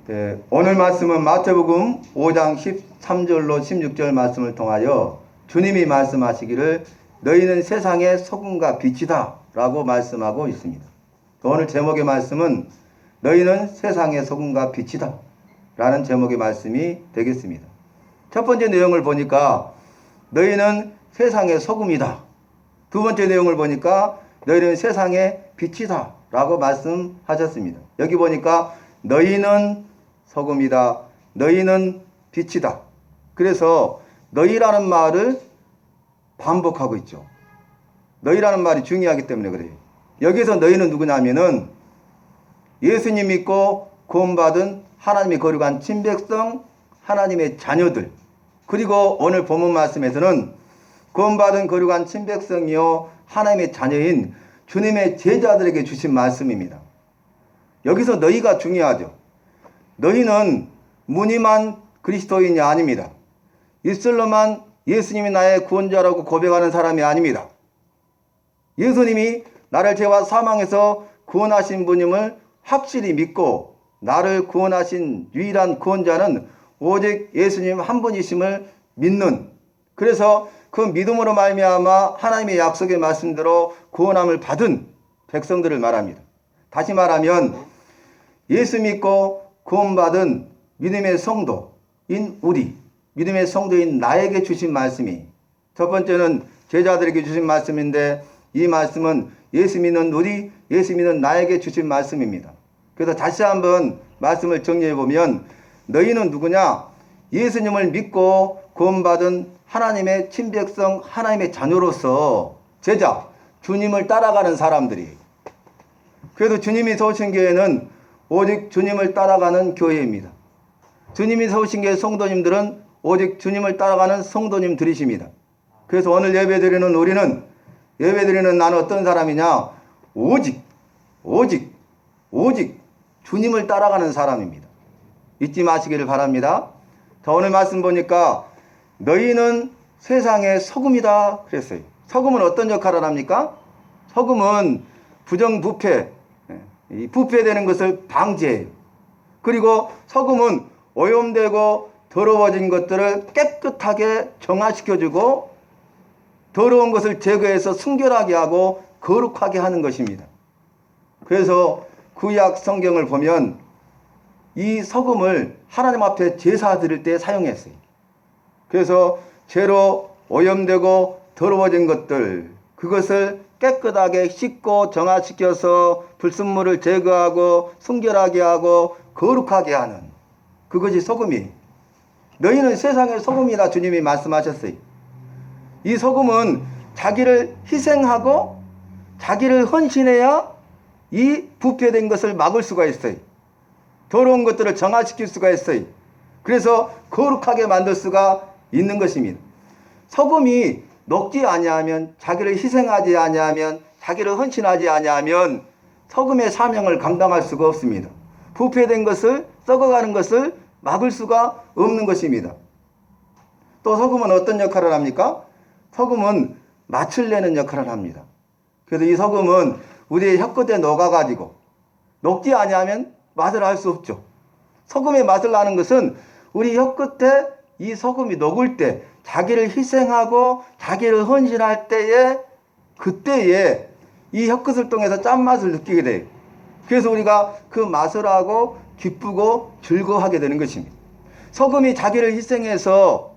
네, 오늘 말씀은 마태복음 5장 13절로 16절 말씀을 통하여 주님이 말씀하시기를 너희는 세상의 소금과 빛이다 라고 말씀하고 있습니다. 오늘 제목의 말씀은 너희는 세상의 소금과 빛이다 라는 제목의 말씀이 되겠습니다. 첫 번째 내용을 보니까 너희는 세상의 소금이다. 두 번째 내용을 보니까 너희는 세상의 빛이다 라고 말씀하셨습니다. 여기 보니까 너희는 소금이다. 너희는 빛이다. 그래서 너희라는 말을 반복하고 있죠. 너희라는 말이 중요하기 때문에 그래요. 여기서 너희는 누구냐면은 예수님 믿고 구원받은 하나님의 거룩한 친백성, 하나님의 자녀들. 그리고 오늘 본문 말씀에서는 구원받은 거룩한 친백성이요 하나님의 자녀인 주님의 제자들에게 주신 말씀입니다. 여기서 너희가 중요하죠. 너희는 무늬만 그리스도인이 아닙니다. 입술로만 예수님이 나의 구원자라고 고백하는 사람이 아닙니다. 예수님이 나를 죄와 사망에서 구원하신 분임을 확실히 믿고 나를 구원하신 유일한 구원자는 오직 예수님 한 분이심을 믿는, 그래서 그 믿음으로 말미암아 하나님의 약속의 말씀대로 구원함을 받은 백성들을 말합니다. 다시 말하면 예수 믿고 구원받은 믿음의 성도인 우리, 믿음의 성도인 나에게 주신 말씀이, 첫 번째는 제자들에게 주신 말씀인데 이 말씀은 예수 믿는 우리, 예수 믿는 나에게 주신 말씀입니다. 그래서 다시 한번 말씀을 정리해 보면 너희는 누구냐? 예수님을 믿고 구원받은 하나님의 친백성, 하나님의 자녀로서 제자, 주님을 따라가는 사람들이. 그래서 주님이 세우신 교회는 오직 주님을 따라가는 교회입니다. 주님이 세우신 교회 성도님들은 오직 주님을 따라가는 성도님들이십니다. 그래서 오늘 예배드리는 우리는, 예배드리는 나는 어떤 사람이냐? 오직 주님을 따라가는 사람입니다. 잊지 마시기를 바랍니다. 자, 오늘 말씀 보니까 너희는 세상의 소금이다 그랬어요. 소금은 어떤 역할을 합니까? 소금은 부정부패, 이 부패되는 것을 방지해요. 그리고 소금은 오염되고 더러워진 것들을 깨끗하게 정화시켜주고 더러운 것을 제거해서 순결하게 하고 거룩하게 하는 것입니다. 그래서 구약 성경을 보면 이 소금을 하나님 앞에 제사 드릴 때 사용했어요. 그래서 죄로 오염되고 더러워진 것들, 그것을 깨끗하게 씻고 정화시켜서 불순물을 제거하고 순결하게 하고 거룩하게 하는, 그것이 소금이. 너희는 세상의 소금이라 주님이 말씀하셨어요. 이 소금은 자기를 희생하고 자기를 헌신해야 이 부패된 것을 막을 수가 있어요. 더러운 것들을 정화시킬 수가 있어요. 그래서 거룩하게 만들 수가 있는 것입니다. 소금이 녹지 아니하면, 자기를 희생하지 아니하면, 자기를 헌신하지 아니하면 소금의 사명을 감당할 수가 없습니다. 부패된 것을, 썩어가는 것을 막을 수가 없는 것입니다. 또 소금은 어떤 역할을 합니까? 소금은 맛을 내는 역할을 합니다. 그래서 이 소금은 우리의 혀끝에 녹아가지고 녹지 아니하면 맛을 알 수 없죠. 소금의 맛을 나는 것은 우리 혀끝에 이 소금이 녹을 때, 자기를 희생하고 자기를 헌신할 때에, 그때에 이 혀끝을 통해서 짠맛을 느끼게 돼요. 그래서 우리가 그 맛을 하고 기쁘고 즐거워하게 되는 것입니다. 소금이 자기를 희생해서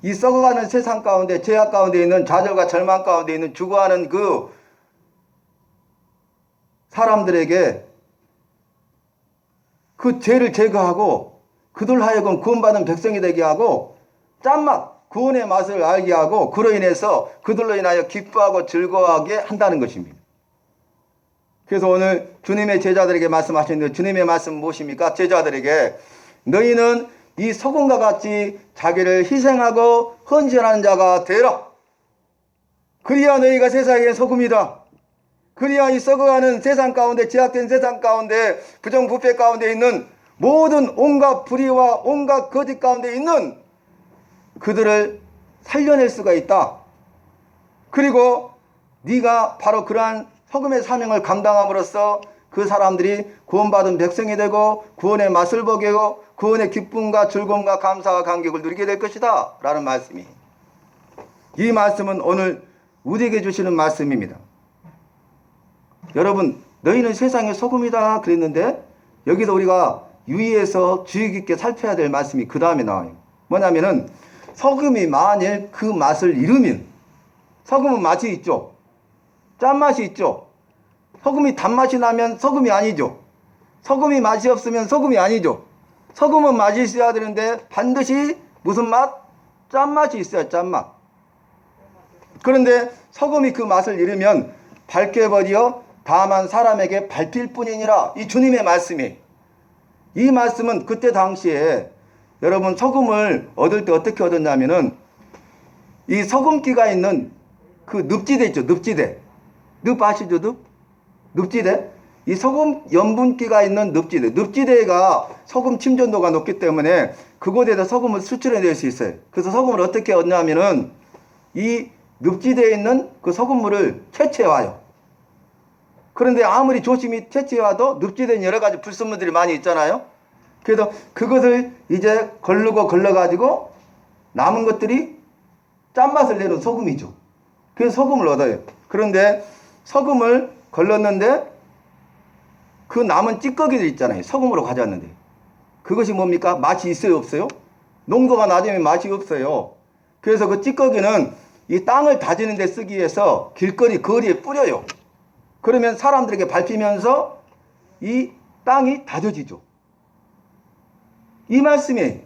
이 썩어가는 세상 가운데, 죄악 가운데 있는, 좌절과 절망 가운데 있는 죽어가는 그 사람들에게 그 죄를 제거하고 그들 하여금 구원받은 백성이 되게 하고 짠맛, 구원의 맛을 알게 하고 그로 인해서 그들로 인하여 기뻐하고 즐거워하게 한다는 것입니다. 그래서 오늘 주님의 제자들에게 말씀하시는데, 주님의 말씀 무엇입니까? 제자들에게 너희는 이 소금과 같이 자기를 희생하고 헌신하는 자가 되라. 그리야 너희가 세상의 소금이다. 그리야 이 썩어가는 세상 가운데, 제약된 세상 가운데, 부정부패 가운데 있는 모든 온갖 불의와 온갖 거짓 가운데 있는 그들을 살려낼 수가 있다. 그리고 네가 바로 그러한 소금의 사명을 감당함으로써 그 사람들이 구원받은 백성이 되고 구원의 맛을 보게 하고 구원의 기쁨과 즐거움과 감사와 감격을 누리게 될 것이다 라는 말씀이, 이 말씀은 오늘 우리에게 주시는 말씀입니다. 여러분, 너희는 세상의 소금이다 그랬는데 여기서 우리가 유의해서 주의 깊게 살펴야 될 말씀이 그 다음에 나와요. 뭐냐면은 소금이 만일 그 맛을 잃으면, 소금은 맛이 있죠. 짠맛이 있죠. 소금이 단맛이 나면 소금이 아니죠. 소금이 맛이 없으면 소금이 아니죠. 소금은 맛이 있어야 되는데 반드시 무슨 맛? 짠맛이 있어야 짠맛. 그런데 소금이 그 맛을 잃으면 밝게 버려 다만 사람에게 밟힐 뿐이니라. 이 주님의 말씀이, 이 말씀은 그때 당시에 여러분 소금을 얻을 때 어떻게 얻었냐면은 이 소금기가 있는 그 늪지대 있죠. 늪지대. 늪 아시죠? 늪지대. 이 소금 염분기가 있는 늪지대. 늪지대가 소금 침전도가 높기 때문에 그곳에서 소금을 수출해낼 수 있어요. 그래서 소금을 어떻게 얻냐면은 이 늪지대에 있는 그 소금물을 채취해와요. 그런데 아무리 조심히 채취해와도 늪지대는 여러 가지 불순물들이 많이 있잖아요. 그래서 그것을 이제 걸러가지고 남은 것들이 짠맛을 내는 소금이죠. 그래서 소금을 얻어요. 그런데 소금을 걸렀는데 그 남은 찌꺼기들 있잖아요. 소금으로 가져왔는데 그것이 뭡니까? 맛이 있어요, 없어요? 농도가 낮으면 맛이 없어요. 그래서 그 찌꺼기는 이 땅을 다지는 데 쓰기 위해서 길거리 거리에 뿌려요. 그러면 사람들에게 밟히면서 이 땅이 다져지죠. 이 말씀이,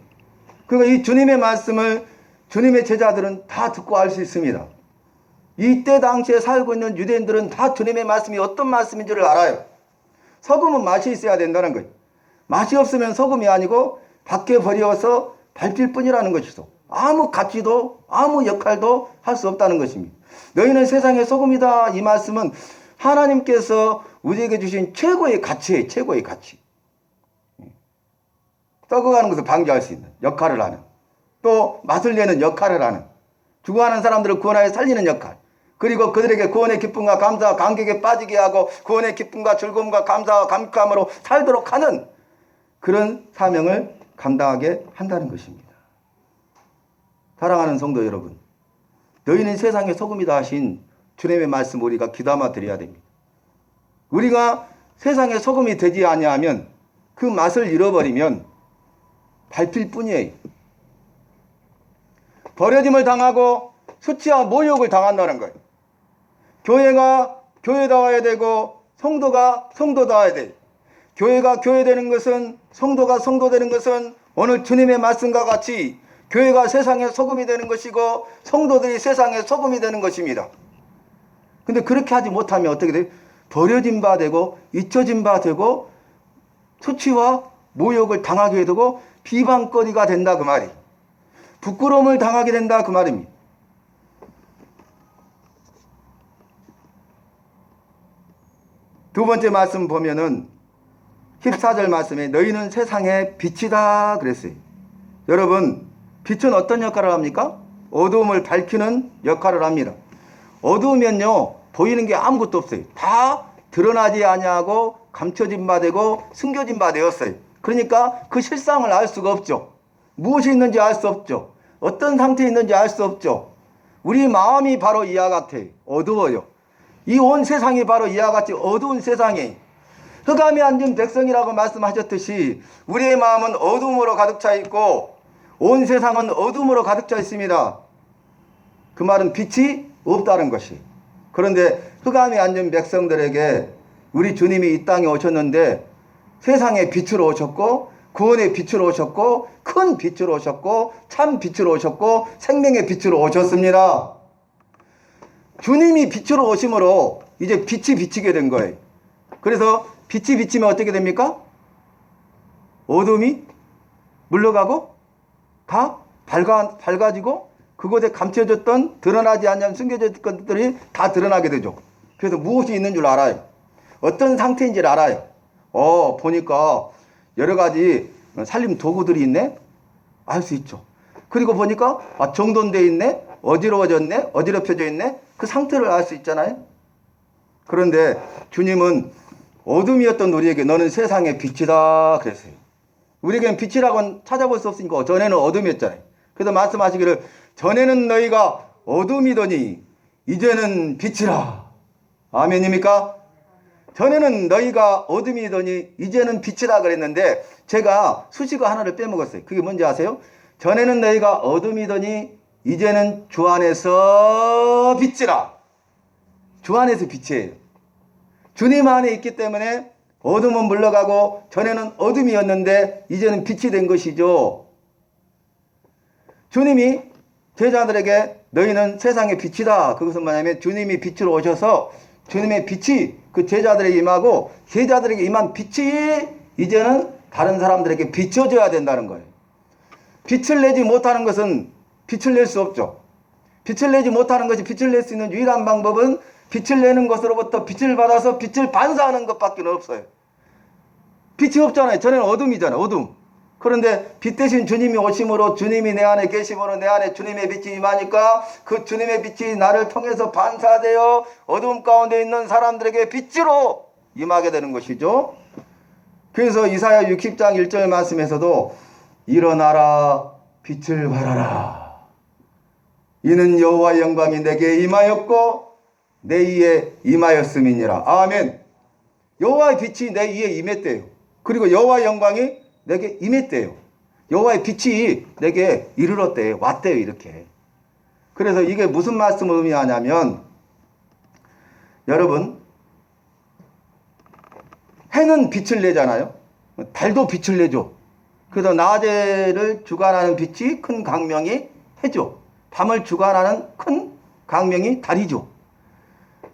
그러니까 이 주님의 말씀을 주님의 제자들은 다 듣고 알 수 있습니다. 이때 당시에 살고 있는 유대인들은 다 주님의 말씀이 어떤 말씀인 줄을 알아요. 소금은 맛이 있어야 된다는 거예요. 맛이 없으면 소금이 아니고 밖에 버려서 밟힐 뿐이라는 것이죠. 아무 가치도 아무 역할도 할 수 없다는 것입니다. 너희는 세상의 소금이다. 이 말씀은 하나님께서 우리에게 주신 최고의 가치예요. 최고의 가치. 썩어가는 것을 방지할 수 있는 역할을 하는, 또 맛을 내는 역할을 하는, 죽어가는 사람들을 구원하여 살리는 역할, 그리고 그들에게 구원의 기쁨과 감사와 감격에 빠지게 하고 구원의 기쁨과 즐거움과 감사와 감격함으로 살도록 하는 그런 사명을 감당하게 한다는 것입니다. 사랑하는 성도 여러분, 너희는 세상의 소금이다 하신 주님의 말씀 우리가 귀담아 드려야 됩니다. 우리가 세상의 소금이 되지 아니하면, 그 맛을 잃어버리면 밟힐 뿐이에요. 버려짐을 당하고 수치와 모욕을 당한다는 거예요. 교회가 교회다워야 되고 성도가 성도다워야 돼요. 교회가 교회되는 것은, 성도가 성도되는 것은 오늘 주님의 말씀과 같이 교회가 세상의 소금이 되는 것이고 성도들이 세상의 소금이 되는 것입니다. 근데 그렇게 하지 못하면 어떻게 돼요? 버려진 바 되고 잊혀진 바 되고 수치와 모욕을 당하게 되고 비방거리가 된다 그 말이, 부끄러움을 당하게 된다 그 말입니다. 두 번째 말씀 보면은 14절 말씀에 너희는 세상의 빛이다 그랬어요. 여러분, 빛은 어떤 역할을 합니까? 어두움을 밝히는 역할을 합니다. 어두우면요 보이는 게 아무것도 없어요. 다 드러나지 아니하고 감춰진 바 되고 숨겨진 바 되었어요. 그러니까 그 실상을 알 수가 없죠. 무엇이 있는지 알 수 없죠. 어떤 상태에 있는지 알 수 없죠. 우리 마음이 바로 이와 같아요. 어두워요. 이 온 세상이 바로 이와 같이 어두운 세상에 흑암에 앉은 백성이라고 말씀하셨듯이 우리의 마음은 어둠으로 가득 차 있고 온 세상은 어둠으로 가득 차 있습니다. 그 말은 빛이 없다는 것이. 그런데 흑암에 앉은 백성들에게 우리 주님이 이 땅에 오셨는데 세상의 빛으로 오셨고 구원의 빛으로 오셨고 큰 빛으로 오셨고 참 빛으로 오셨고 생명의 빛으로 오셨습니다. 주님이 빛으로 오심으로 이제 빛이 비치게 된 거예요. 그래서 빛이 비치면 어떻게 됩니까? 어둠이 물러가고 다 밝아지고 그곳에 감춰졌던 드러나지 않는 숨겨졌던 것들이 다 드러나게 되죠. 그래서 무엇이 있는 줄 알아요. 어떤 상태인지를 알아요. 보니까 여러 가지 살림 도구들이 있네? 알 수 있죠. 그리고 보니까 정돈되어 있네? 어지러워졌네? 어지럽혀져 있네? 그 상태를 알 수 있잖아요. 그런데 주님은 어둠이었던 우리에게 너는 세상의 빛이다 그랬어요. 우리에게는 빛이라고는 찾아볼 수 없으니까 전에는 어둠이었잖아요. 그래서 말씀하시기를 전에는 너희가 어둠이더니 이제는 빛이라. 아멘입니까? 전에는 너희가 어둠이더니 이제는 빛이라 그랬는데 제가 수식어 하나를 빼먹었어요. 그게 뭔지 아세요? 전에는 너희가 어둠이더니 이제는 주 안에서 빛이라. 주 안에서 빛이에요. 주님 안에 있기 때문에 어둠은 물러가고 전에는 어둠이었는데 이제는 빛이 된 것이죠. 주님이 제자들에게 너희는 세상의 빛이다. 그것은 뭐냐면 주님이 빛으로 오셔서 주님의 빛이 그 제자들에게 임하고 제자들에게 임한 빛이 이제는 다른 사람들에게 비춰져야 된다는 거예요. 빛을 내지 못하는 것은 빛을 낼 수 없죠. 빛을 내지 못하는 것이 빛을 낼 수 있는 유일한 방법은 빛을 내는 것으로부터 빛을 받아서 빛을 반사하는 것밖에 없어요. 빛이 없잖아요. 전에는 어둠이잖아요. 어둠. 그런데 빛 대신 주님이 오심으로 주님이 내 안에 계심으로 내 안에 주님의 빛이 임하니까 그 주님의 빛이 나를 통해서 반사되어 어둠 가운데 있는 사람들에게 빛으로 임하게 되는 것이죠. 그래서 이사야 60장 1절 말씀에서도 일어나라 빛을 발하라. 이는 여호와의 영광이 내게 임하였고 내 위에 임하였음이니라. 아멘. 여호와의 빛이 내 위에 임했대요. 그리고 여호와의 영광이 내게 임했대요. 여호와의 빛이 내게 이르렀대요. 왔대요. 이렇게. 그래서 이게 무슨 말씀을 의미하냐면 여러분 해는 빛을 내잖아요. 달도 빛을 내죠. 그래서 낮에를 주관하는 빛이 큰 강명이 해죠. 밤을 주관하는 큰 강명이 달이죠.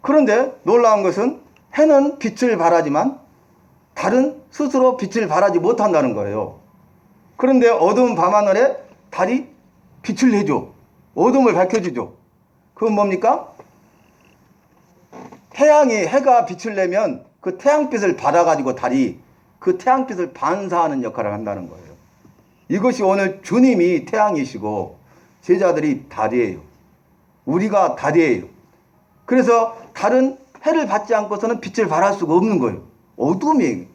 그런데 놀라운 것은 해는 빛을 발하지만 달은 스스로 빛을 발하지 못한다는 거예요. 그런데 어두운 밤하늘에 달이 빛을 내죠. 어둠을 밝혀주죠. 그건 뭡니까? 해가 빛을 내면 그 태양빛을 받아가지고 달이 그 태양빛을 반사하는 역할을 한다는 거예요. 이것이 오늘 주님이 태양이시고 제자들이 달이에요. 우리가 달이에요. 그래서 달은 해를 받지 않고서는 빛을 발할 수가 없는 거예요. 어둠이